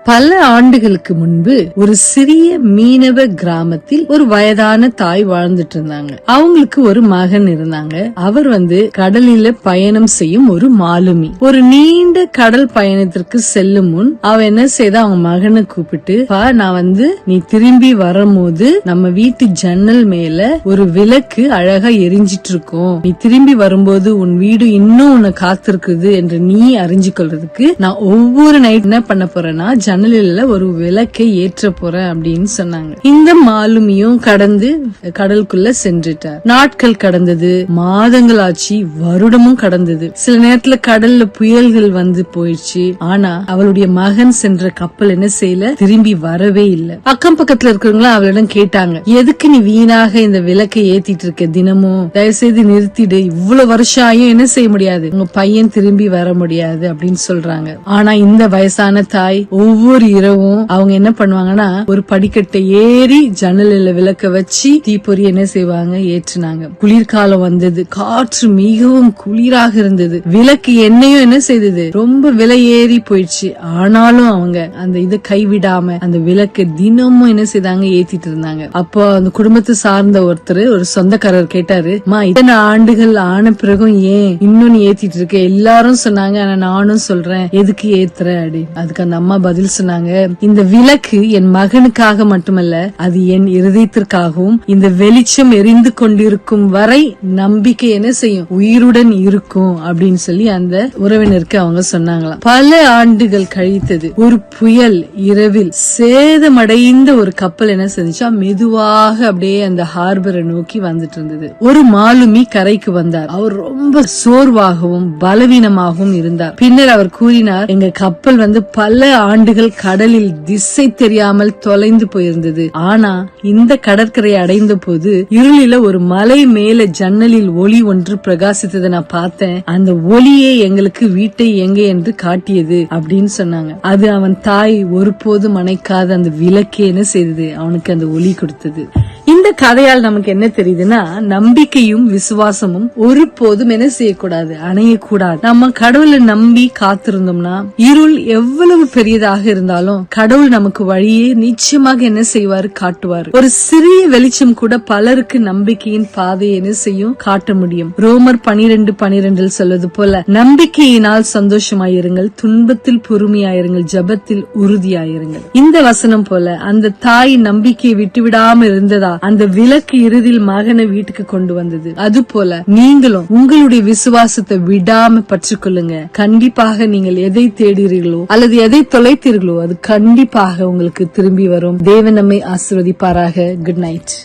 பல ஆண்டுகளுக்கு முன்பு ஒரு சிறிய மீனவ கிராமத்தில் ஒரு வயதான தாய் வாழ்ந்துட்டு இருந்தாங்க. அவங்களுக்கு ஒரு மகன் இருந்தாங்க. அவர் கடலில பயணம் செய்யும் ஒரு மாலுமி. ஒரு நீண்ட கடல் பயணத்திற்கு செல்லும் முன் அவ என்ன செய்தா, அவங்க மகனை கூப்பிட்டு, நான் நீ திரும்பி வரும்போது நம்ம வீட்டு ஜன்னல் மேல ஒரு விளக்கு அழகா எரிஞ்சிட்டு இருக்கும். நீ திரும்பி வரும்போது உன் வீடு இன்னும் உன்னை காத்திருக்குது என்று நீ அறிஞ்சு கொள்றதுக்கு நான் ஒவ்வொரு நைட் என்ன பண்ண போறேன்னா ஜன்னலில ஒரு விளக்கை ஏற்ற போறேன் அப்படின்னு சொன்னாங்க. இந்த மாலுமியும் கடந்து கடலுக்குள்ள சென்றுட்டார். நாட்கள் கடந்தது, மாதங்கள் ஆச்சு, வருடமும் கடந்தது. சில நேரத்துல கடல்ல புயல்கள் போயிடுச்சு. ஆனா அவளுடைய மகன் சென்ற கப்பல் என்ன செய்யல, திரும்பி வரவே இல்லை. அக்கம் பக்கத்துல இருக்கிறவங்களா அவளிடம் கேட்டாங்க, எதுக்கு நீ வீணாக இந்த விளக்கை ஏத்திட்டு இருக்க தினமும்? தயவுசெய்து நிறுத்திடு, இவ்வளவு வருஷம் ஆயும் என்ன செய்ய முடியாது, உங்க பையன் திரும்பி வர முடியாது அப்படின்னு சொல்றாங்க. ஆனா இந்த வயசான தாய் ஒவ்வொரு இரவும் அவங்க என்ன பண்ணுவாங்கன்னா, ஒரு படிக்கட்டை ஏறி ஜன்னலில விளக்க வச்சு தீப்பொறி என்ன செய்வாங்க, ஏற்றினாங்க. குளிர்காலம் வந்தது, காற்று மிகவும் குளிராக இருந்தது. விளக்கு எண்ணெயும் என்ன செய்தது, ரொம்ப விலை ஏறி போயிடுச்சு. ஆனாலும் அவங்க அந்த இதை கைவிடாம அந்த விளக்கு தினமும் என்ன செய்தாங்க, ஏத்திட்டு இருந்தாங்க. அப்போ அந்த குடும்பத்தை சார்ந்த ஒருத்தர், ஒரு சொந்தக்காரர் கேட்டாரு, இத்தனை ஆண்டுகள் ஆன பிறகும் ஏன் இன்னும் நீ ஏத்திட்டு இருக்க? எல்லாரும் சொன்னாங்க, ஆனா நானும் சொல்றேன், எதுக்கு ஏத்துற அப்படி. அதுக்கு அந்த அம்மா பதில் சொன்னாங்க, இந்த விளக்கு என் மகனுக்காக மட்டுமல்ல, அது என் இருதயத்திற்காகவும் இந்த வெளிச்சம் எரிந்து கொண்டிருக்கும் வரை நம்பிக்கை என்ன செய்யும், உயிருடன் இருக்கும் அப்படின்னு சொல்லி அந்த உறவினருக்கு அவங்க சொன்னாங்களாம். பல ஆண்டுகள் கழித்தது. ஒரு புயல் இரவில் சேதமடைந்த ஒரு கப்பல் என்ன செஞ்சுச்சா, மெதுவாக அப்படியே அந்த ஹார்பரை நோக்கி வந்துட்டு இருந்தது. ஒரு மாலுமி கரைக்கு வந்தார். அவர் ரொம்ப சோர்வாகவும் பலவீனமாகவும் இருந்தார். பின்னர் அவர் கூறினார், எங்க கப்பல் பல ஆண்டுகள் கடலில் திசை தெரியாமல் தொலைந்து போயிருந்தது. ஆனா இந்த கடற்கரையை அடைந்த போது இருளில ஒரு மலை மேல ஜன்னலில் ஒளி ஒன்று பிரகாசித்ததை நான் பார்த்தேன். அந்த ஒளியே எங்களுக்கு வீட்டை எங்கே என்று காட்டியது அப்படின்னு சொன்னாங்க. அது அவன் தாய் ஒருபோதும் அணைக்காத அந்த விளக்கே என்ன செய்தது, அவனுக்கு அந்த ஒளி கொடுத்தது. இந்த கதையால் நமக்கு என்ன தெரியுதுன்னா, நம்பிக்கையும் விசுவாசமும் ஒருபோதும் என்ன செய்யக்கூடாது, அணையக்கூடாது. நம்ம கடவுளை நம்பி காத்திருந்தோம்னா, இருள் எவ்வளவு பெரியதாக இருந்தாலும் கடவுள் நமக்கு வழியே நிச்சயமாக என்ன செய்வாரு, காட்டுவாரு. ஒரு சிறிய வெளிச்சம் கூட பலருக்கு நம்பிக்கையின் பாதையை என்ன செய்யும், காட்ட முடியும். ரோமர் 12:12 சொல்வது போல, நம்பிக்கையினால் சந்தோஷமாயிருங்கள், துன்பத்தில் பொறுமையாயிருங்கள், ஜெபத்தில் உறுதியாயிருங்கள். இந்த வசனம் போல அந்த தாய் நம்பிக்கையை விட்டுவிடாம இருந்ததா அந்த விளக்கு இறுதியில் மகனை வீட்டுக்கு கொண்டு வந்தது. அது போல நீங்களும் உங்களுடைய விசுவாசத்தை விடாம பற்றிக்கொள்ளுங்க. கண்டிப்பாக நீங்கள் எதை தேடுகிறீர்களோ அல்லது எதை தொலைத்தீர்களோ அது கண்டிப்பாக உங்களுக்கு திரும்பி வரும். தேவன் நம்மை ஆசீர்வதிப்பாராக. Good night.